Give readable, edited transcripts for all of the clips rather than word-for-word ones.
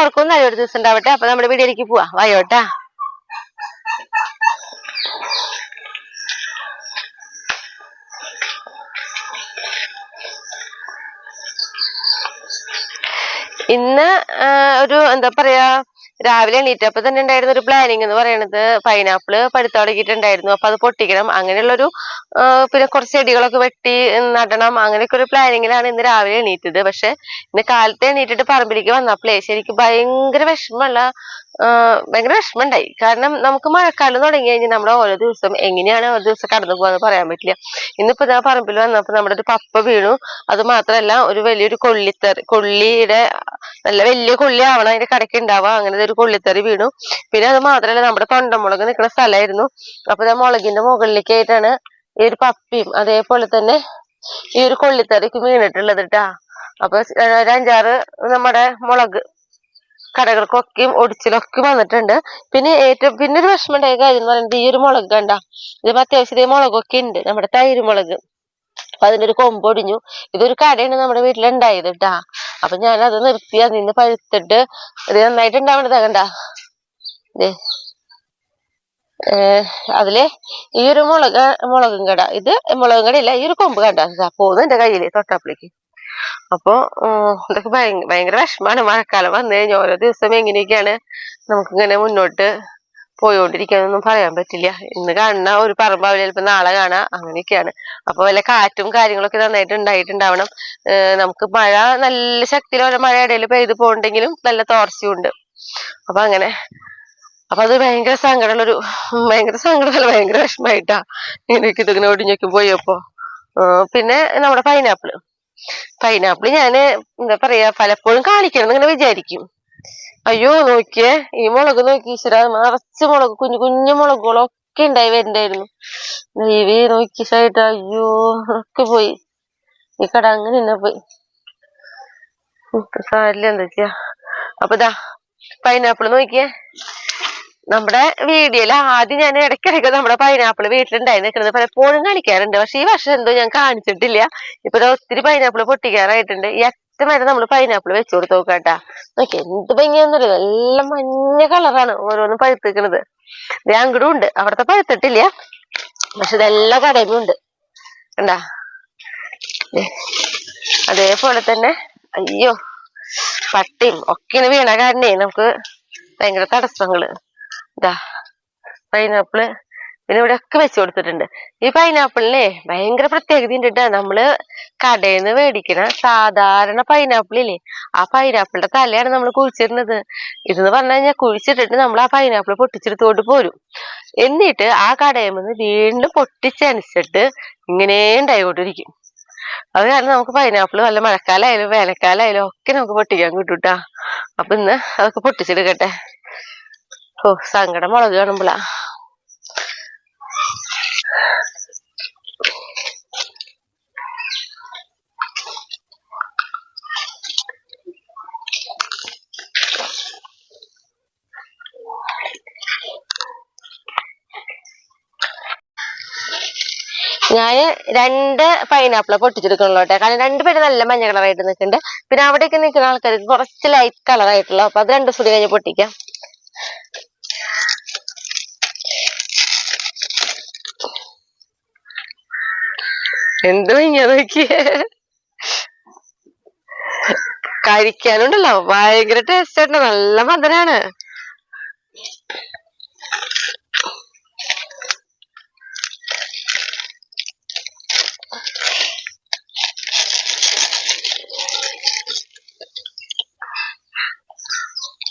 എല്ലാവർക്കും നല്ലൊരു ദിവസം ഉണ്ടാവട്ടെ. അപ്പൊ നമ്മുടെ വീഡിയോയിലേക്ക് പോവാ, വായോട്ടാ. ഇന്ന് ഒരു എന്താ പറയാ, രാവിലെ എണീറ്റപ്പോ തന്നെ ഉണ്ടായിരുന്ന ഒരു പ്ലാനിങ് എന്ന് പറയുന്നത് പൈനാപ്പിള് പഴുത്ത് തുടങ്ങിയിട്ടുണ്ടായിരുന്നു. അപ്പൊ അത് പൊട്ടിക്കണം, അങ്ങനെയുള്ളൊരു പിന്നെ കുറച്ച് ചെടികളൊക്കെ വെട്ടി നടണം, അങ്ങനെയൊക്കെ ഒരു പ്ലാനിങ്ങിലാണ് ഇന്ന് രാവിലെ എണീറ്റത്. പക്ഷെ ഇന്ന് കാലത്ത് എണീറ്റിട്ട് പറമ്പിലേക്ക് വന്നപ്പോഴേ ശരിക്കും ഭയങ്കര വിഷമം ഉണ്ടായി. കാരണം നമുക്ക് മഴക്കാലം തുടങ്ങി കഴിഞ്ഞാൽ നമ്മുടെ ഓരോ ദിവസം എങ്ങനെയാണ് ഓരോ ദിവസം കടന്നു പോകാന്ന് പറയാൻ പറ്റില്ല. ഇന്നിപ്പോ ഞാൻ പറമ്പിൽ വന്നപ്പോ നമ്മുടെ ഒരു പപ്പ വീണു. അത് മാത്രല്ല ഒരു വലിയൊരു കൊള്ളിയുടെ നല്ല വലിയ കൊള്ളി ആവണം അതിന്റെ കടയ്ക്ക് ഉണ്ടാവുക, അങ്ങനെ ഒരു കൊള്ളിത്തറി വീണു. പിന്നെ അത് മാത്രല്ല നമ്മുടെ തൊണ്ടമുളക് നിൽക്കുന്ന സ്ഥലമായിരുന്നു. അപ്പൊ ഞാൻ മുളകിന്റെ മുകളിലേക്കായിട്ടാണ് ഈ ഒരു പപ്പിയും അതേപോലെ തന്നെ ഈ ഒരു കൊള്ളിത്തറിക്ക് വീണിട്ടുള്ളത് കേട്ടാ. അപ്പൊ ഒരു 5-6 നമ്മുടെ മുളക് കടകൾക്കൊക്കെയും ഒടിച്ചിലൊക്കെ വന്നിട്ടുണ്ട്. പിന്നെ ഒരു വിഷമം ഉണ്ടായ കാര്യം എന്ന് പറയുന്നത് ഈ ഒരു മുളക് കണ്ട, ഇതിപ്പോ അത്യാവശ്യം ഇതേ മുളകൊക്കെ ഉണ്ട്, നമ്മുടെ തൈര് മുളക്. അപ്പൊ അതിന്റെ ഒരു കൊമ്പ് ഒടിഞ്ഞു. ഇതൊരു കടയാണ് നമ്മുടെ വീട്ടിലുണ്ടായത് കേട്ടാ. അപ്പൊ ഞാനത് നിർത്തി, അതിന്ന് പഴുത്തിട്ട് ഇത് നന്നായിട്ട് ഉണ്ടാവണതാ കണ്ട. അതില് ഈ ഒരു മുളകും കട, ഇത് മുളകും കടയില്ല, ഈ ഒരു കൊമ്പ് കണ്ട പോകുന്നു എന്റെ കയ്യില് തൊട്ടാപ്പിലേക്ക്. അപ്പൊ ഇതൊക്കെ ഭയങ്കര വിഷമാണ്. മഴക്കാലം വന്നു കഴിഞ്ഞാൽ ഓരോ ദിവസം എങ്ങനെയൊക്കെയാണ് നമുക്കിങ്ങനെ മുന്നോട്ട് പോയോണ്ടിരിക്കാനൊന്നും പറയാൻ പറ്റില്ല. ഇന്ന് കാണുന്ന ഒരു പറമ്പാവില്ല, ചിലപ്പോ നാളെ കാണാം, അങ്ങനെയൊക്കെയാണ്. അപ്പൊ വല്ല കാറ്റും കാര്യങ്ങളൊക്കെ നന്നായിട്ട് ഉണ്ടായിട്ടുണ്ടാവണം. നമുക്ക് മഴ നല്ല ശക്തിയിലുള്ള മഴ ഇടയിൽ പെയ്ത് പോകണ്ടെങ്കിലും നല്ല തോർച്ചയും ഉണ്ട്. അപ്പൊ അങ്ങനെ അത് ഭയങ്കര ഭയങ്കര വിഷമായിട്ടാ ഇങ്ങനെയൊക്കെ ഇതിങ്ങനെ ഒടിഞ്ഞൊക്കെ പോയപ്പോ. പിന്നെ നമ്മുടെ പൈനാപ്പിള് ഞാന് എന്താ പറയാ പലപ്പോഴും കാണിക്കണം ഇങ്ങനെ വിചാരിക്കും. അയ്യോ നോക്കിയേ, ഈ മുളക് നോക്കി ഈശ്വരാ, നിറച്ച് മുളക്, കുഞ്ഞു കുഞ്ഞു മുളകുകളൊക്കെ ഉണ്ടായി വരുന്നുണ്ടായിരുന്നു. നോക്കിയിട്ട് അയ്യോ ഒക്കെ പോയി, ഈ കട അങ്ങനെ തന്നെ പോയി. സാരില്ല, എന്താ ചെയ്യാ. അപ്പൊ ഇതാ പൈനാപ്പിള് നോക്കിയേ. നമ്മുടെ വീഡിയോയിൽ ആദ്യം ഞാൻ ഇടയ്ക്കിടയ്ക്ക് നമ്മുടെ പൈനാപ്പിൾ വീട്ടിലുണ്ടായി നിൽക്കുന്നത് പലപ്പോഴും കാണിക്കാറുണ്ട്. പക്ഷെ ഈ വർഷം എന്തോ ഞാൻ കാണിച്ചിട്ടില്ല. ഇപ്പൊ ഒത്തിരി പൈനാപ്പിൾ പൊട്ടിക്കാറായിട്ടുണ്ട്. ഈ അറ്റം വരെ നമ്മൾ പൈനാപ്പിൾ വെച്ചു കൊടുത്ത് നോക്കാട്ടാ. നോക്കി എന്ത് ഭംഗിയാന്നറിയോ, നല്ല മഞ്ഞ കളറാണ് ഓരോന്നും പഴുത്തിക്കണത്. അങ്ങടും ഉണ്ട്, അവിടത്തെ പഴുത്തിട്ടില്ല, പക്ഷെ ഇതെല്ലാം കടയും ഉണ്ട് കണ്ടാ. അതേപോലെ തന്നെ അയ്യോ പട്ടിയും ഒക്കെ വീണ കാരണേ നമുക്ക് ഭയങ്കര തടസ്സങ്ങള്. ഇതാ പൈനാപ്പിള് പിന്നെ ഇവിടെ ഒക്കെ വെച്ചു കൊടുത്തിട്ടുണ്ട്. ഈ പൈനാപ്പിളിനെ ഭയങ്കര പ്രത്യേകത ഉണ്ട്. നമ്മള് കടയിൽ നിന്ന് മേടിക്കണ സാധാരണ പൈനാപ്പിളില്ലേ, ആ പൈനാപ്പിളിന്റെ തലയാണ് നമ്മൾ കുഴിച്ചിരുന്നത്. ഇതെന്ന് പറഞ്ഞു കഴിഞ്ഞാൽ കുഴിച്ചിട്ടിട്ട് നമ്മൾ ആ പൈനാപ്പിൾ പൊട്ടിച്ചെടുത്തോണ്ട് പോരും. എന്നിട്ട് ആ കടയിൽ നിന്ന് വീണ്ടും പൊട്ടിച്ചനച്ചിട്ട് ഇങ്ങനെ ഉണ്ടായിക്കൊണ്ടിരിക്കും. അത് കാരണം നമുക്ക് പൈനാപ്പിൾ വല്ല മഴക്കാലായാലും വേനൽക്കാലായാലും ഒക്കെ നമുക്ക് പൊട്ടിക്കാൻ കിട്ടൂട്ടാ. അപ്പൊ ഇന്ന് അതൊക്കെ പൊട്ടിച്ചെടുക്കട്ടെ. സങ്കടം മുളക് കാണുമ്പോളാ. ഞാന് 2 പൈനാപ്പിള് പൊട്ടിച്ചെടുക്കണല്ലോ കേട്ടോ. കാരണം 2 പേര് നല്ല മഞ്ഞ കളറായിട്ട് നിൽക്കുന്നുണ്ട്. പിന്നെ അവിടെയൊക്കെ നിൽക്കുന്ന ആൾക്കാർക്ക് കുറച്ച് ലൈറ്റ് കളറായിട്ടുള്ള, അപ്പൊ അത് 2 കൂടി കഴിഞ്ഞ് പൊട്ടിക്കാം. എന്ത് ഭംഗിയാ നോക്കിയേ, കഴിക്കാനുണ്ടല്ലോ ഭയങ്കര ടേസ്റ്റ് ഉണ്ട്, നല്ല മധുരാണ്.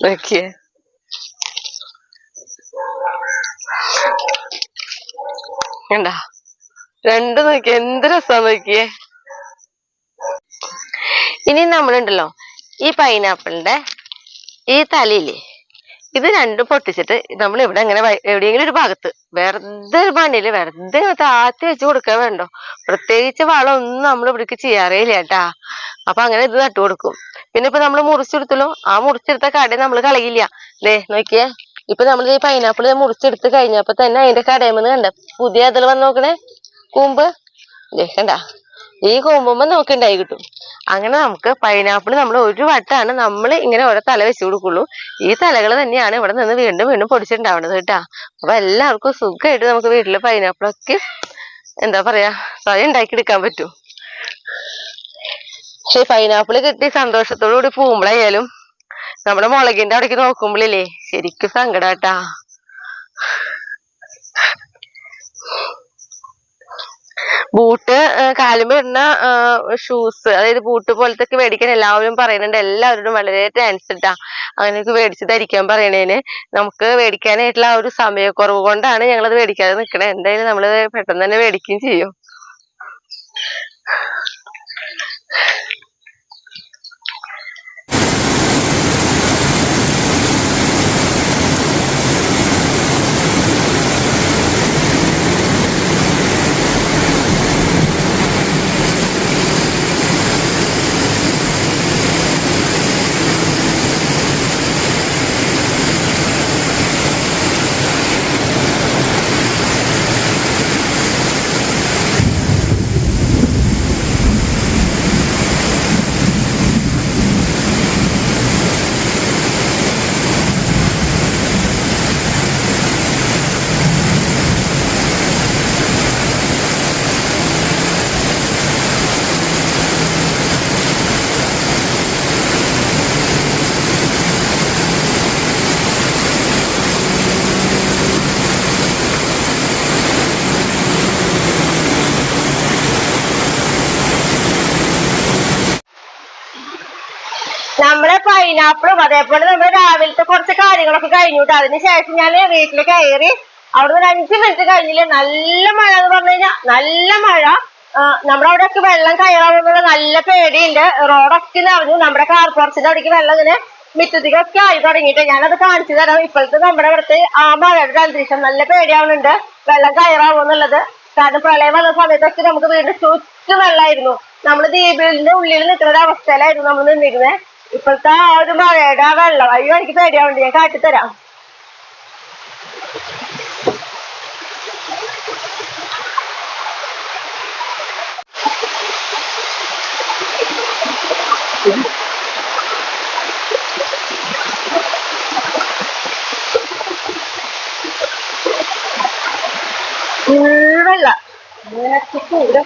നോക്കിയേ കണ്ടാ, 2 നോക്കിയേ എന്ത് രസാ നോക്കിയേ. ഇനി നമ്മളുണ്ടല്ലോ ഈ പൈനാപ്പിളിന്റെ ഈ തലയില്ലേ, ഇത് 2 പൊട്ടിച്ചിട്ട് നമ്മൾ ഇവിടെ അങ്ങനെ എവിടെയെങ്കിലും ഒരു ഭാഗത്ത് വെറുതെ ഒരു മണ്ണില് വെറുതെ താത്തി വെച്ച് കൊടുക്കാൻ വേണ്ടോ, പ്രത്യേകിച്ച് വളമൊന്നും നമ്മൾ ഇവിടേക്ക് ചെയ്യാറേ ഇല്ല കേട്ടാ. അപ്പൊ അങ്ങനെ ഇത് നട്ടു കൊടുക്കും. പിന്നെ ഇപ്പൊ നമ്മൾ മുറിച്ചെടുത്തല്ലോ, ആ മുറിച്ചെടുത്ത കട നമ്മൾ കളയില്ല. നോക്കിയേ, ഇപ്പൊ നമ്മൾ ഈ പൈനാപ്പിൾ മുറിച്ചെടുത്ത് കഴിഞ്ഞപ്പോ തന്നെ അതിന്റെ കടയുമെന്ന് കണ്ട പുതിയ അതിൽ വന്ന് നോക്കണേ കൂമ്പ് കണ്ട, ഈ കൂമ്പുമ്പോ നമുക്ക് ഉണ്ടായി കിട്ടും. അങ്ങനെ നമുക്ക് പൈനാപ്പിൾ നമ്മൾ ഒരു വട്ടാണ് നമ്മൾ ഇങ്ങനെ ഓരോ തല വെച്ച് കൊടുക്കുള്ളൂ. ഈ തലകൾ തന്നെയാണ് ഇവിടെ നിന്ന് വീണ്ടും വീണ്ടും പൊടിച്ചിട്ടുണ്ടാവുന്നത് കേട്ടാ. അപ്പൊ എല്ലാവർക്കും സുഖമായിട്ട് നമുക്ക് വീട്ടില് പൈനാപ്പിളൊക്കെ എന്താ പറയാ സ്വയം ഉണ്ടാക്കി എടുക്കാൻ പറ്റും. പക്ഷെ പൈനാപ്പിള് കിട്ടി സന്തോഷത്തോടു കൂടി പോകുമ്പോഴായാലും നമ്മുടെ മുളകിന്റെ അവിടേക്ക് നോക്കുമ്പോഴില്ലേ ശരിക്കും സങ്കടാട്ടാ. ബൂട്ട് കാലുമ്പോ ഇടുന്ന ഷൂസ്, അതായത് ബൂട്ട് പോലത്തെ ഒക്കെ മേടിക്കാൻ എല്ലാവരും പറയുന്നുണ്ട്. എല്ലാവരോടും വളരെ താങ്ക്സ് ഇട്ടാ അങ്ങനെയൊക്കെ മേടിച്ച് ധരിക്കാൻ പറയണേന്. നമുക്ക് മേടിക്കാനായിട്ടുള്ള ആ ഒരു സമയക്കുറവ് കൊണ്ടാണ് ഞങ്ങളത് മേടിക്കാതെ നിക്കണേ. എന്തായാലും നമ്മള് പെട്ടെന്ന് തന്നെ മേടിക്കുകയും ചെയ്യും. നമ്മുടെ പൈനാപ്പിളും അതേപോലെ നമ്മൾ രാവിലത്തെ കുറച്ച് കാര്യങ്ങളൊക്കെ കഴിഞ്ഞിട്ട് അതിനുശേഷം ഞാൻ വീട്ടിൽ കയറി. അവിടെ ഒരു 5 മിനിറ്റ് കഴിഞ്ഞില്ലേ നല്ല മഴ എന്ന് പറഞ്ഞു കഴിഞ്ഞാൽ നല്ല മഴ. നമ്മുടെ അവിടെയൊക്കെ വെള്ളം കയറാവുന്ന നല്ല പേടിയുണ്ട്. റോഡൊക്കെ നിറഞ്ഞു. നമ്മുടെ കാർ പോർച്ചിന്റെ അവിടേക്ക് വെള്ളം ഇങ്ങനെ മിറ്റത്തിക്കൊക്കെ ആയി തുടങ്ങിയിട്ട് ഞാനത് കാണിച്ചു തരാം. ഇപ്പോഴത്തെ നമ്മുടെ ഇവിടുത്തെ ആ മഴയുടെ അന്തരീക്ഷം നല്ല പേടിയാവുന്നുണ്ട് വെള്ളം കയറാവുന്നുള്ളത്. കാരണം പ്രളയം വന്ന സമയത്തൊക്കെ നമുക്ക് വീണ്ടും ചുറ്റും വെള്ളമായിരുന്നു. നമ്മൾ ദ്വീപിന്റെ ഉള്ളിൽ നിൽക്കുന്ന ഒരു അവസ്ഥയിലായിരുന്നു നമ്മൾ നിന്നിരുന്നത്. ഇപ്പോഴത്തെ ആ ഒരു മഴയുടെ ആ വെള്ളം അയ്യോ എനിക്ക് പേടിയാവുന്നുണ്ട്. ഞാൻ കാട്ടിത്തരാം. വെള്ളം ഇങ്ങനെ കൂടെ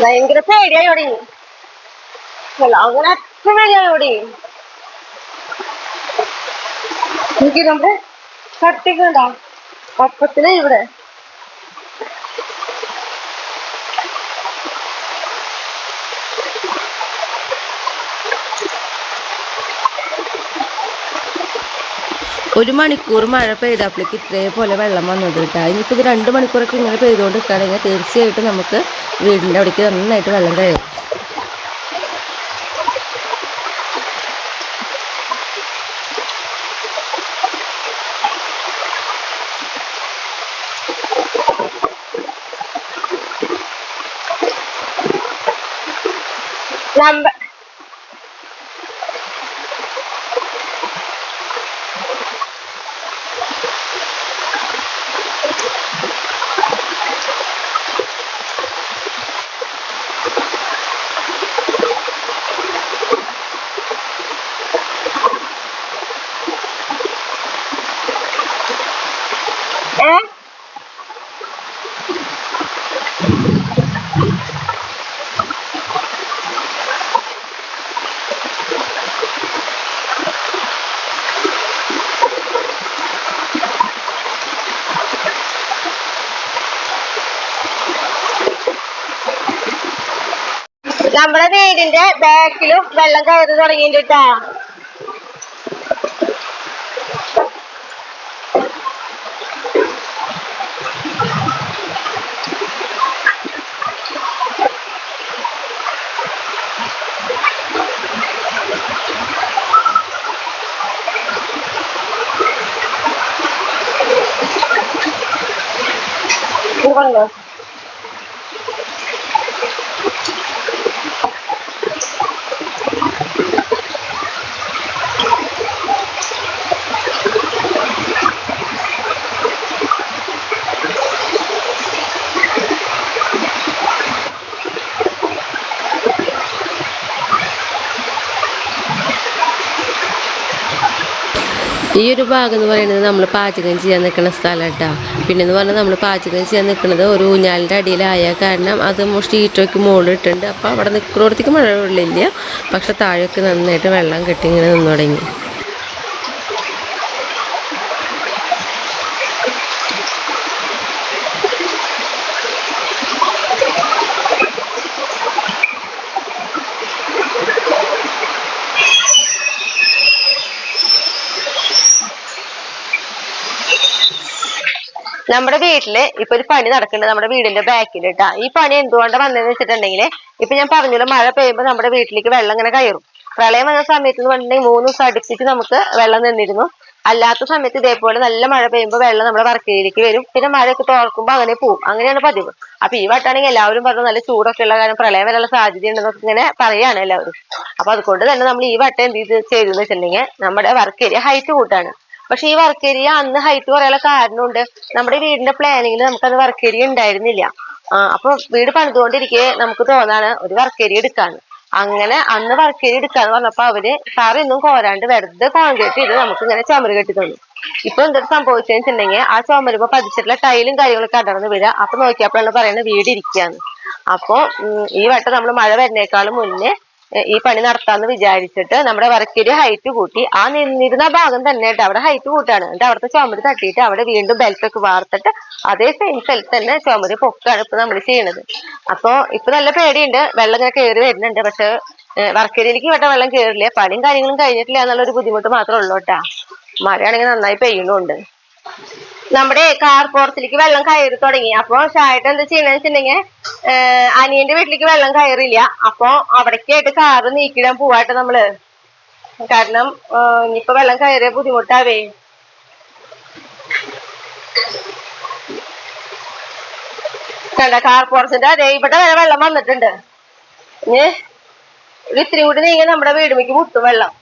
ഭയങ്കര പേടിയായി തുടങ്ങി. അങ്ങനെ അത്ര പേടിയായി തുടങ്ങി. എനിക്ക് നമ്മുടെ കട്ടിക്കണ്ട അപ്പത്തില് ഇവിടെ ഒരു മണിക്കൂർ മഴ പെയ്തപ്പോഴേക്ക് ഇതേപോലെ വെള്ളം വന്നത് കേട്ടോ. ഇനിയിപ്പോൾ ഇത് 2 മണിക്കൂറൊക്കെ ഇങ്ങനെ പെയ്തുകൊണ്ട് നിൽക്കുകയാണെങ്കിൽ തീർച്ചയായിട്ടും നമുക്ക് വീടിൻ്റെ അവിടേക്ക് നന്നായിട്ട് വെള്ളം കയറും. നമ്മുടെ വീടിന്റെ ബാക്കിലും വെള്ളം കയറി തുടങ്ങിയിട്ടാ. കൊണ്ടോ ഈ ഒരു ഭാഗം എന്ന് പറയുന്നത് നമ്മൾ പാചകം ചെയ്യാൻ നിൽക്കുന്ന സ്ഥലം കേട്ടോ. പിന്നെന്ന് പറഞ്ഞാൽ നമ്മൾ പാചകം ചെയ്യാൻ നിൽക്കുന്നത് ഒരു ഊഞ്ഞാലിൻ്റെ അടിയിലായ കാരണം അത് ഷീറ്റൊക്കെ മുകളിലിട്ടുണ്ട്. അപ്പോൾ അവിടെ നിൽക്കുന്നിടത്തേക്ക് മഴ വെള്ളമില്ല, പക്ഷെ താഴെയൊക്കെ നന്നായിട്ട് വെള്ളം കെട്ടി ഇങ്ങനെ നിന്ന് തുടങ്ങി. നമ്മുടെ വീട്ടില് ഇപ്പൊ ഒരു പണി നടക്കുന്നുണ്ട് നമ്മുടെ വീടിന്റെ ബാക്കിൽ കേട്ടാ. ഈ പണി എന്തുകൊണ്ട് വന്നതെന്ന് വെച്ചിട്ടുണ്ടെങ്കിൽ ഇപ്പൊ ഞാൻ പറഞ്ഞല്ലോ, മഴ പെയ്യുമ്പോൾ നമ്മുടെ വീട്ടിലേക്ക് വെള്ളം ഇങ്ങനെ കയറും. പ്രളയം വന്ന സമയത്ത് എന്ന് പറഞ്ഞിട്ടുണ്ടെങ്കിൽ 3 ദിവസം അടുപ്പിച്ച് നമുക്ക് വെള്ളം നിന്നിരുന്നു. അല്ലാത്ത സമയത്ത് ഇതേപോലെ നല്ല മഴ പെയ്യുമ്പോൾ വെള്ളം നമ്മുടെ വർക്കേരിയിലേക്ക് വരും. പിന്നെ മഴയൊക്കെ തോർക്കുമ്പോൾ അങ്ങനെ പോകും. അങ്ങനെയാണ് പതിവ്. അപ്പൊ ഈ വട്ടാണെങ്കിൽ എല്ലാവരും പറഞ്ഞു നല്ല ചൂടൊക്കെ ഉള്ള കാരണം പ്രളയം വരാനുള്ള സാധ്യത ഉണ്ടെന്നൊക്കെ ഇങ്ങനെ പറയാണ് എല്ലാവരും. അപ്പൊ അതുകൊണ്ട് തന്നെ നമ്മൾ ഈ വട്ടം എന്ത് ചെയ്തെന്ന് വെച്ചിട്ടുണ്ടെങ്കിൽ നമ്മുടെ വർക്കേരിയ ഹൈറ്റ് കൂട്ടാണ്. പക്ഷെ ഈ വർക്കേരിയ അന്ന് ഹൈറ്റ് കുറയാനുള്ള കാരണമുണ്ട്. നമ്മുടെ വീടിന്റെ പ്ലാനിങ്ങിൽ നമുക്കത് വർക്കേരിയ ഉണ്ടായിരുന്നില്ല. അപ്പൊ വീട് പണിതുകൊണ്ടിരിക്കെ നമുക്ക് തോന്നാണ് ഒരു വർക്കേരിയ എടുക്കാന്ന്. അങ്ങനെ അന്ന് വർക്കേരിയ എടുക്കാന്ന് പറഞ്ഞപ്പോ അവര് തറയൊന്നും കോരാണ്ട് വെറുതെ കോൺക്രീറ്റ് ചെയ്ത് നമുക്ക് ഇങ്ങനെ ചുമര് കെട്ടി തന്നു. ഇപ്പൊ എന്തൊരു സംഭവിച്ചെന്ന് വെച്ചിട്ടുണ്ടെങ്കിൽ ആ ചുമരുമ്പോ പതിച്ചിട്ടുള്ള ടൈലും കാര്യങ്ങളൊക്കെ അടർന്ന് വരിക. അപ്പൊ നോക്കിയപ്പോഴാണ് പറയുന്നത് വീട് ഇരിക്കുകയാണ്. അപ്പൊ ഈ വട്ടം നമ്മൾ മഴ വരുന്നേക്കാളും മുന്നേ ഈ പണി നടത്താന്ന് വിചാരിച്ചിട്ട് നമ്മുടെ വർക്കേരിയ ഹൈറ്റ് കൂട്ടി. ആ നിന്നിരുന്ന ഭാഗം തന്നെ കേട്ടോ അവിടെ ഹൈറ്റ് കൂട്ടാണ്. എന്നിട്ട് അവിടുത്തെ ചുമര് തട്ടിയിട്ട് അവിടെ വീണ്ടും ബെൽറ്റൊക്കെ വാർത്തിട്ട് അതേ സെയിം സ്ഥലത്ത് തന്നെ ചുമര് പൊക്കാണ് ഇപ്പൊ നമ്മൾ ചെയ്യണത്. അപ്പൊ ഇപ്പൊ നല്ല പേടിയുണ്ട്, വെള്ളം ഇങ്ങനെ കയറി വരുന്നുണ്ട്. പക്ഷെ വർക്കേരിയിലേക്ക് ഇവിടെ വെള്ളം കയറില്ല. പണിയും കാര്യങ്ങളും കഴിഞ്ഞിട്ടില്ല എന്നുള്ളൊരു ബുദ്ധിമുട്ട് മാത്രമേ ഉള്ളൂ കേട്ടാ. മഴയാണെങ്കിൽ നന്നായി പെയ്യുന്നുണ്ട്. നമ്മുടെ കാർ പോർച്ചിലേക്ക് വെള്ളം കയറി തുടങ്ങി. അപ്പൊ ഷായിട്ട് എന്താ ചെയ്യണെന്ന് വെച്ചിട്ടുണ്ടെങ്കിൽ അനിയന്റെ വീട്ടിലേക്ക് വെള്ളം കയറില്ല. അപ്പൊ അവിടേക്കായിട്ട് കാറ് നീക്കിടാൻ പോവാട്ടെ നമ്മള്. കാരണം ഇനിയിപ്പൊ വെള്ളം കയറിയ ബുദ്ധിമുട്ടാവേ. കണ്ട കാർ പോർച്ചിന്റെ അതേ ഇവിടെ വരെ വെള്ളം വന്നിട്ടുണ്ട്. ഇനി ഇത്തിരി കൂടി നീങ്ങി നമ്മുടെ വീടുമേക്ക് മുട്ടും വെള്ളം.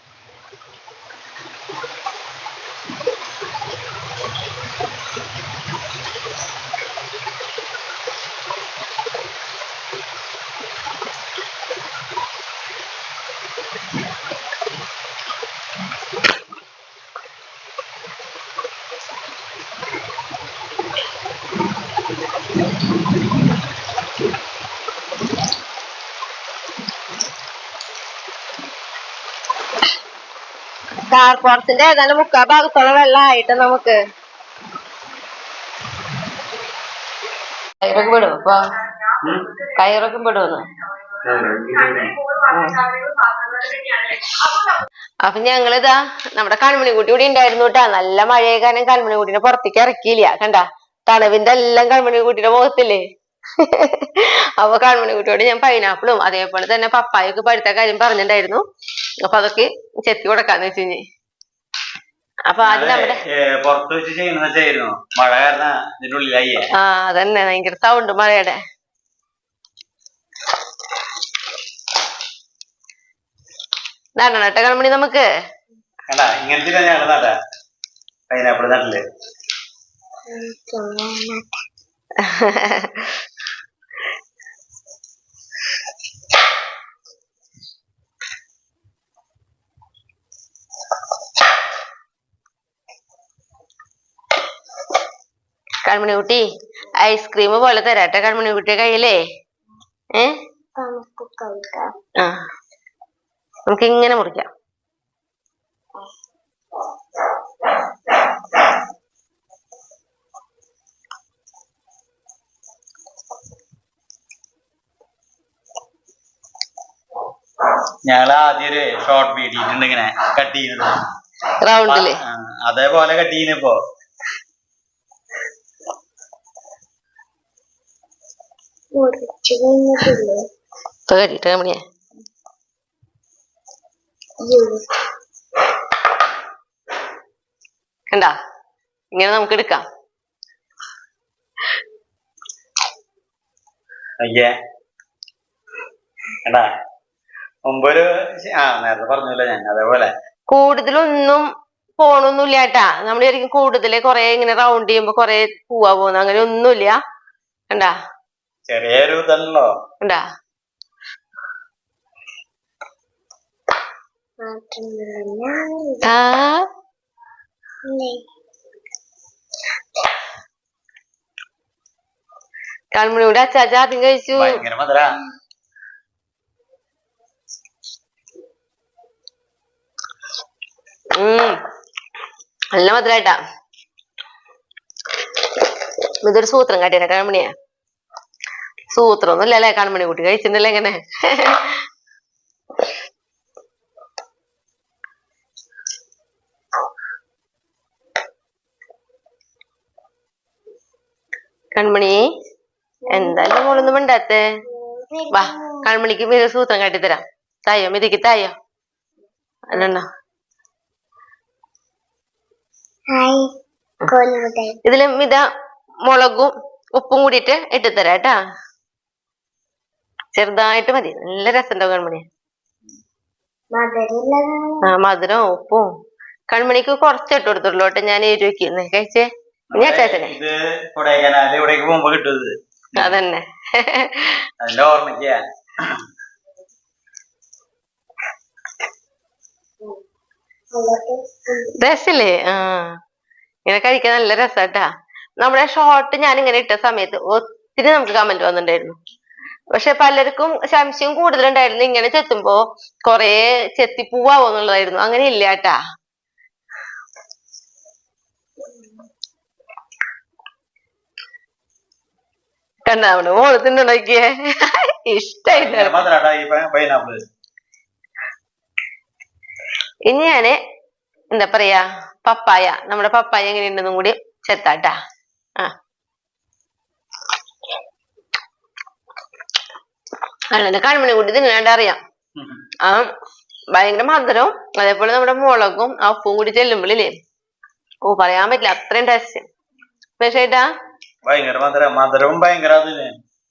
കാർ പോർച്ചിന്റെ ഏതാണ്ട് 3/4 ഭാഗത്തോളം വെള്ളമായിട്ട് നമുക്ക് കയറൊക്കെ വിടും. അപ്പൊ കയറൊക്കെ വിടുമെന്ന്. അപ്പൊ ഞങ്ങളിതാ നമ്മുടെ കൺമണിക്കുട്ടി കൂടി ഉണ്ടായിരുന്നു കേട്ടാ. നല്ല മഴയെ കാരണം കൺമണിക്കുട്ടീനെ പുറത്തേക്ക് ഇറക്കിയില്ല. കണ്ട തണവിന്റെ എല്ലാം കൺമണിക്കുട്ടിയുടെ മുഖത്തില്ലേ. അപ്പൊ കൺമണിക്കുട്ടിയോട് ഞാൻ പൈനാപ്പിളും അതേപോലെ തന്നെ പപ്പായൊക്കെ പഴുത്ത കാര്യം പറഞ്ഞിട്ടുണ്ടായിരുന്നു. അപ്പൊ അതൊക്കെ ചെത്തി കൊടുക്കാന്ന് വെച്ച് കഴിഞ്ഞ്. അപ്പൊ ആദ്യം നമ്മുടെ മഴ കാരണം ഇതിന്റെ ഉള്ളിലായി. അതന്നെ ഭയങ്കര സൗണ്ട് മഴയുടെ. നടണട്ടെ കൺമണി നമുക്ക്. ഇങ്ങനത്തെ പൈനാപ്പിൾ നട്ടില് കൺമണിക്കുട്ടി ഐസ്ക്രീം പോലെ തരാട്ടെ കൺമണിക്കുട്ടിയുടെ കയ്യിലേ. നമുക്ക് ഇങ്ങനെ മുറിക്കാം. ഞങ്ങൾ ആദ്യം ഒരു ഷോർട്ട് വീഡിയോ ഇട്ടുണ്ട് ഇങ്ങനെ കട്ട് ചെയ്യുന്നത്. റൗണ്ടില് അതേപോലെ കട്ട് ചെയ്യുന്നിപ്പോ. കട്ടിട്ട് കമണിയാ കണ്ടാ ഇങ്ങനെ നമുക്ക് എടുക്കാം. അയ്യേ എടാ മുമ്പൊരു നേരത്തെ പറഞ്ഞില്ല ഞാൻ അതേപോലെ കൂടുതലൊന്നും പോണൊന്നുമില്ല കേട്ടാ. നമ്മൾ ശരിക്കും കൂടുതല് കൊറേ ഇങ്ങനെ റൗണ്ട് ചെയ്യുമ്പോ കൊറേ പൂവാ പോകുന്നു, അങ്ങനെ ഒന്നുമില്ല. കണ്ടാ ചെറിയൊരു ഇതല്ലോ. കണ്ടാ കൺമണിയുടെ അച്ചാച്ച ആദ്യം കഴിച്ചു. ഭയങ്കര മധുര. നല്ല മധുരായിട്ടാ. ഇതൊരു സൂത്രം കാട്ടിയ കൺമണിയാ. സൂത്രം ഒന്നും ഇല്ലല്ലേ, കൺമണി കുട്ടി കഴിച്ചിട്ടുണ്ടല്ലേ എങ്ങനെ. കൺമണി എന്തായാലും മോളൊന്നും മിണ്ടാത്തെ. വാ കൺമണിക്ക് മിത സൂത്രം കാട്ടിത്തരാം. തായോ മിതക്ക് തായോ അതെണ്ണ. ഇതില് മിത മുളകും ഉപ്പും കൂടിയിട്ട് ഇട്ടുതരാം കേട്ടാ. ചെറുതായിട്ട് മതി, നല്ല രസമുണ്ടാവും കൺമണി. മധുരം ഉപ്പും കൺമണിക്ക് കുറച്ച് ഇട്ട് കൊടുത്തുള്ളൂട്ടെ. ഞാൻ എരുവയ്ക്കുന്നേ കഴിച്ചേ. ഞാൻ ചേച്ചനെ അതന്നെ രസല്ലേ. ഇങ്ങനെ കഴിക്കാൻ നല്ല രസാട്ടാ. നമ്മുടെ ഷോർട്ട് ഞാൻ ഇങ്ങനെ ഇട്ട സമയത്ത് ഒത്തിരി നമുക്ക് കമന്റ് വന്നിട്ടുണ്ടായിരുന്നു. പക്ഷെ പലർക്കും സംശയം കൂടുതലുണ്ടായിരുന്നു, ഇങ്ങനെ ചെത്തുമ്പോ കൊറേ ചെത്തിപ്പൂവാന്നുള്ളതായിരുന്നു. അങ്ങനെ ഇല്ല കേട്ടാ. കണ്ടാവണു മോളത്തിന്റെ ഉണ്ടാക്കിയേ ഇഷ്ടായിട്ട്. ഇനി ഞാന് എന്താ പറയാ പപ്പായ, നമ്മുടെ പപ്പായ എങ്ങനെയുണ്ടെന്നും കൂടി ചെത്താട്ടാ. അല്ല കൺമണി കൂട്ടി തിന്നാണ്ട് അറിയാം. ഭയങ്കര മധുരവും അതേപോലെ നമ്മുടെ മുളകും ആ ഉപ്പും കൂടി ചെല്ലുമ്പോഴില്ലേ പറയാൻ പറ്റില്ല, അത്രയും ടേസ്റ്റ്. പക്ഷേ ഭയങ്കര മധുരവും ഭയങ്കര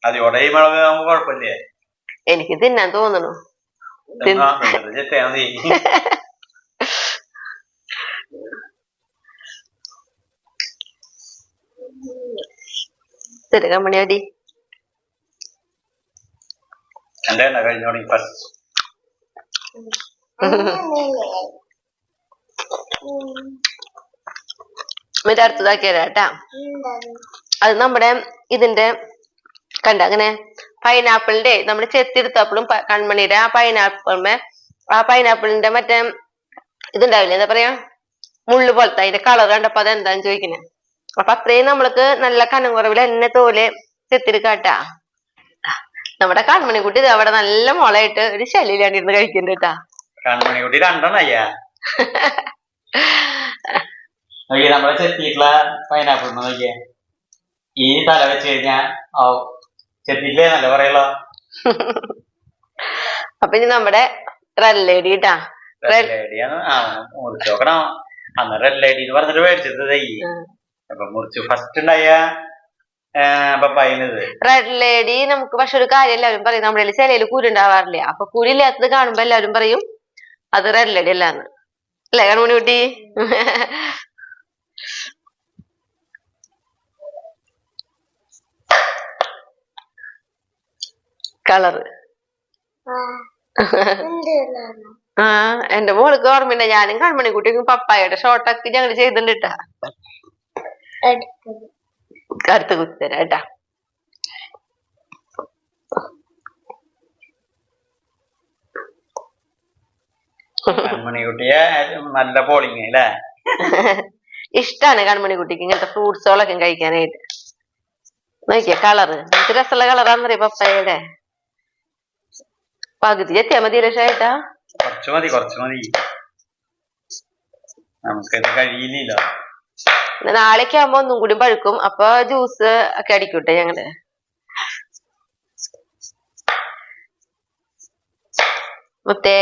അതോടെ ഈ മുളക് നമുക്ക് കുഴപ്പമില്ലേ. എനിക്ക് തിന്നാൻ തോന്നണു. കമ്മണി അടി മറ്റേ അടുത്തതാക്കിയരാട്ടാ. അത് നമ്മുടെ ഇതിന്റെ കണ്ട അങ്ങനെ പൈനാപ്പിളിന്റെ നമ്മൾ ചെത്തിയെടുത്തപ്പോഴും കൺമണിയുടെ ആ പൈനാപ്പിളിന്റെ മറ്റേ ഇതുണ്ടാവില്ലേ, എന്താ പറയാ മുള്ളു പോലത്തെ, അതിന്റെ കളർ കണ്ടപ്പോ അതെന്താന്ന് ചോദിക്കണേ. അപ്പൊ അത്രയും നമ്മൾക്ക് നല്ല കനം കുറവിൽ എന്നെ തോലെ ചെത്തിയെടുക്കാട്ടാ. നമ്മുടെ കൺമണിക്കുട്ടി ഇത് അവിടെ നല്ല മുളയിട്ട് ഒരു ശല്യിലാണ്ടിരുന്ന് കഴിക്കണ്ട കേട്ടാ. കൺമണിക്കുട്ടി രണ്ടെണ്ണയ്യാ നമ്മളെ ചെത്തിയിട്ടുള്ള പൈനാപ്പിൾ നോക്കിയേ. ഈ തല വെച്ച് കഴിഞ്ഞാ ചെത്തിയില്ലേ നല്ല പറയല്ലോ. അപ്പൊ ഇനി നമ്മുടെ റെഡ് ലേഡി കേട്ടാ. മുറിച്ച് നോക്കണം. അന്ന് റെഡ് ലേഡി എന്ന് പറഞ്ഞിട്ട് മേടിച്ചത് അപ്പൊ മുറിച്ച് ഫസ്റ്റ് ഉണ്ടായ പപ്പായിനത് റെഡ് ലേഡി. നമുക്ക് പക്ഷെ ഒരു കാര്യം എല്ലാവരും പറയും, നമ്മുടെ ചിലയിൽ കുരു ഉണ്ടാവാറില്ല. അപ്പൊ കുരു ഇല്ലാത്തത് കാണുമ്പോ എല്ലാവരും പറയും അത് റെഡ് ലേഡി അല്ലാന്ന്. അല്ലേ കൺമണി കുട്ടി? കളറ് എന്റെ മോൾക്ക് ഓർമ്മയുണ്ട്, ഞാനും കൺമണിക്കുട്ടിക്കും പപ്പായയുടെ ഷോർട്ടൊക്കെ ഞങ്ങൾ ചെയ്തിട്ടുണ്ട് കേട്ടാ. കറുത്ത് കുത്തിത്തരാ കേട്ടാ. കൺമണിക്കുട്ടിയെ നല്ല പോളിങ് അല്ലേ. ഇഷ്ടാണ് കൺമണിക്കുട്ടിക്ക് ഇങ്ങനത്തെ ഫ്രൂട്ട്സുകളൊക്കെ കഴിക്കാനായിട്ട്. നോക്കിയ കളറ് എന്ത് രസമുള്ള കളറാന്നറിയ പപ്പായയുടെ. പകുതി എത്തിയാ മതി രക്ഷായിട്ടാ. കുറച്ച് മതി നമുക്കത് കഴിയില്ല. നാളേക്ക് ആവുമ്പോ ഒന്നും കൂടി പഴുക്കും. അപ്പൊ ജ്യൂസ് ഒക്കെ അടിക്കൂട്ടെ ഞങ്ങള്. മുത്തേ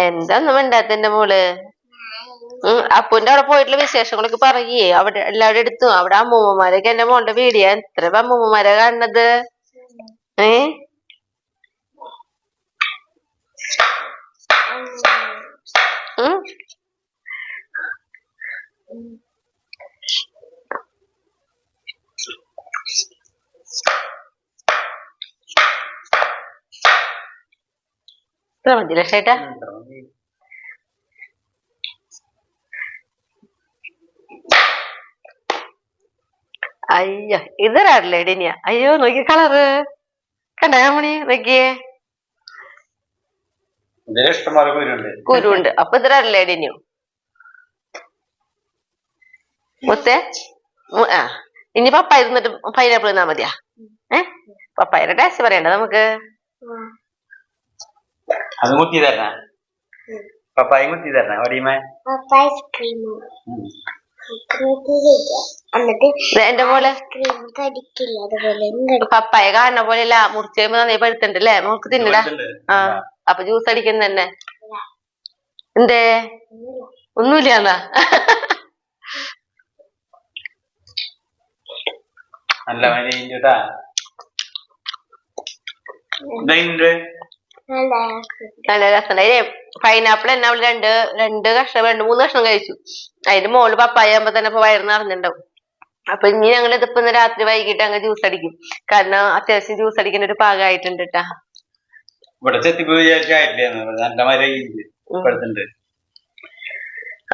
എന്താ ഒന്നും മിണ്ടാത്തന്റെ മോള്? അപ്പുന്റെ അവിടെ പോയിട്ടുള്ള വിശേഷങ്ങളൊക്കെ പറയേ. അവിടെ എല്ലാവരും എടുത്തു. അവിടെ അമ്മൂമ്മമാരൊക്കെ എന്റെ മോളുടെ വീഡിയോ എത്ര അമ്മൂമ്മമാരെ കാണുന്നത്. ഇത്ര മതി ലക്ഷേട്ടാ. അയ്യോ ഇത് റെഡ്ലേഡിനിയാ. അയ്യോ നോക്കി കളറ് കണ്ട മണി നോക്കിയേ. കുരുണ്ട്. അപ്പൊ ഇത് റെഡ്ലേഡിനിയോ മുത്തേ. ഇനി പപ്പായ തിന്നിട്ട് പൈനാപ്പിൾ തിന്നാ മതിയാ? പപ്പായയുടെ ടേസ്റ്റ് പറയണ്ട നമുക്ക്. അത് കുത്തി തരണ പപ്പായ കുത്തി തരണ ഒടിമേ. എന്റെ മോള് പപ്പായ കാണുന്ന പോലെയല്ല, മുറിച്ച് കഴിയുമ്പോ നന്നായി പഴുത്തുണ്ടല്ലേ. നമുക്ക് തിന്നടാ. അപ്പൊ ജ്യൂസ് അടിക്കുന്ന തന്നെ. എന്തേ ഒന്നുമില്ലാന്നാ? നല്ല നല്ല രസം. പൈനാപ്പിൾ തന്നെ അവള് മൂന്ന് കഷ്ണം കഴിച്ചു. അതിന് മോള് പപ്പായ ആകുമ്പോ തന്നെ വയറ് നിറഞ്ഞിട്ടുണ്ടാവും. അപ്പൊ ഇനി ഞങ്ങൾ ഇതിപ്പോ രാത്രി വൈകിട്ട് അങ്ങ് ജ്യൂസ് അടിക്കും. കാരണം അത്യാവശ്യം ജ്യൂസ് അടിക്കുന്ന ഒരു പാകമായിട്ടുണ്ട് കേട്ടാ.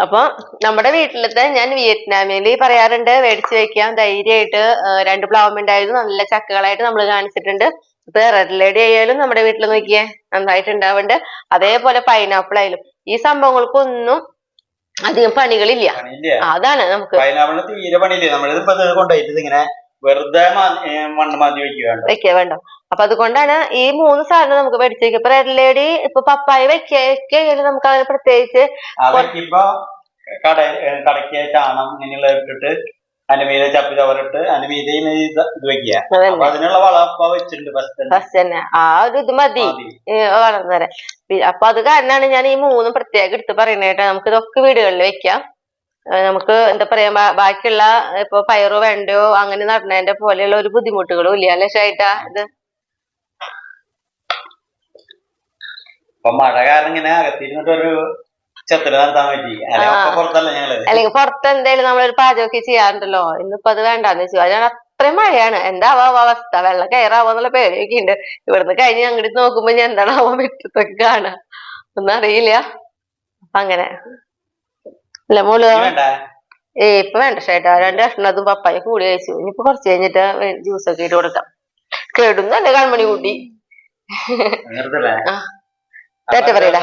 അപ്പൊ നമ്മുടെ വീട്ടിലത്തെ ഞാൻ വിയറ്റ്നാമില് പറയാറുണ്ട് മേടിച്ചു വെക്കാം ധൈര്യമായിട്ട്. 2 പ്ലാവ് ഉണ്ടായിരുന്നു, നല്ല ചക്കകളായിട്ട് നമ്മൾ കാണിച്ചിട്ടുണ്ട്. ഇപ്പൊ റെഡ് ലേഡി ആയാലും നമ്മുടെ വീട്ടിൽ നോക്കിയേ നന്നായിട്ട് ഉണ്ടാവുന്നുണ്ട്. അതേപോലെ പൈനാപ്പിൾ ആയാലും ഈ സംഭവങ്ങൾക്കൊന്നും അധികം പണികളില്ല. അതാണ് നമുക്ക് തീരെ പണിയില്ലേ. നമ്മളിത് ഇങ്ങനെ വെറുതെ മണ്ണ് മാറ്റി വെക്കുക വേണ്ട. അപ്പൊ അതുകൊണ്ടാണ് ഈ 3 സാധനം നമുക്ക് മേടിച്ചു വെക്കുക. ഇപ്പൊ റെഡ് ലേഡി ഇപ്പൊ പപ്പായ വെക്കുകയാലും നമുക്ക് അങ്ങനെ പ്രത്യേകിച്ച് കടയ്ക്ക് ചാണം ഇങ്ങനെയുള്ള ഇട്ടിട്ട് അനുമീത ചപ്പി ചവറിട്ട് അനുമീത ഇത് വെക്കുക. അതിനുള്ള വളപ്പ വെച്ചിട്ടുണ്ട് ഫസ്റ്റ് തന്നെ. ആ ഒരു ഇത് മതി വളർന്നേരെ. അപ്പൊ അത് കാരണമാണ് ഞാൻ ഈ 3 പ്രത്യേകം എടുത്ത് പറയുന്നേട്ടാ. നമുക്ക് ഇതൊക്കെ വീടുകളിൽ വെക്കാം. നമുക്ക് എന്താ പറയാ ബാക്കിയുള്ള ഇപ്പൊ പയറോ വെണ്ടയോ അങ്ങനെ നടണതിന്റെ പോലെയുള്ള ഒരു ബുദ്ധിമുട്ടുകളും ഇല്ല അല്ലേ ഷായിട്ടാ? ഇത് മഴ കാരണം ഇങ്ങനെ അകത്തിരുന്നിട്ടൊരു അല്ലെങ്കിൽ പുറത്ത് എന്തായാലും നമ്മളൊരു പാചകമൊക്കെ ചെയ്യാറുണ്ടല്ലോ. ഇന്നിപ്പോ അത് വേണ്ടാന്ന് വെച്ചു. അതിനാണ് അത്രയും മഴയാണ്. എന്താവോ അവസ്ഥ, വെള്ളം കയറാവോന്നുള്ള പേടിയൊക്കെ ഉണ്ട്. ഇവിടുന്ന് കഴിഞ്ഞ് അങ്ങോട്ട് നോക്കുമ്പോ ഞാൻ എന്താണാവോ മുറ്റത്തൊക്കെ കാണാ, ഒന്നും അറിയില്ല. അപ്പൊ അങ്ങനെ അല്ല മോള് ഇപ്പൊ വേണ്ട ഷേട്ടാ. 2 കഷ്ണം അതും പപ്പായ കൂടി കഴിച്ചു. ഇനിയിപ്പോ കുറച്ച് കഴിഞ്ഞിട്ട് ജ്യൂസൊക്കെ ഇട്ട് കൊടുക്കാം. കേടുന്നല്ലേ കൺമണി കൂട്ടി. ആ തെറ്റ പറയടാ.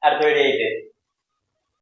അടുത്ത വീഡിയോ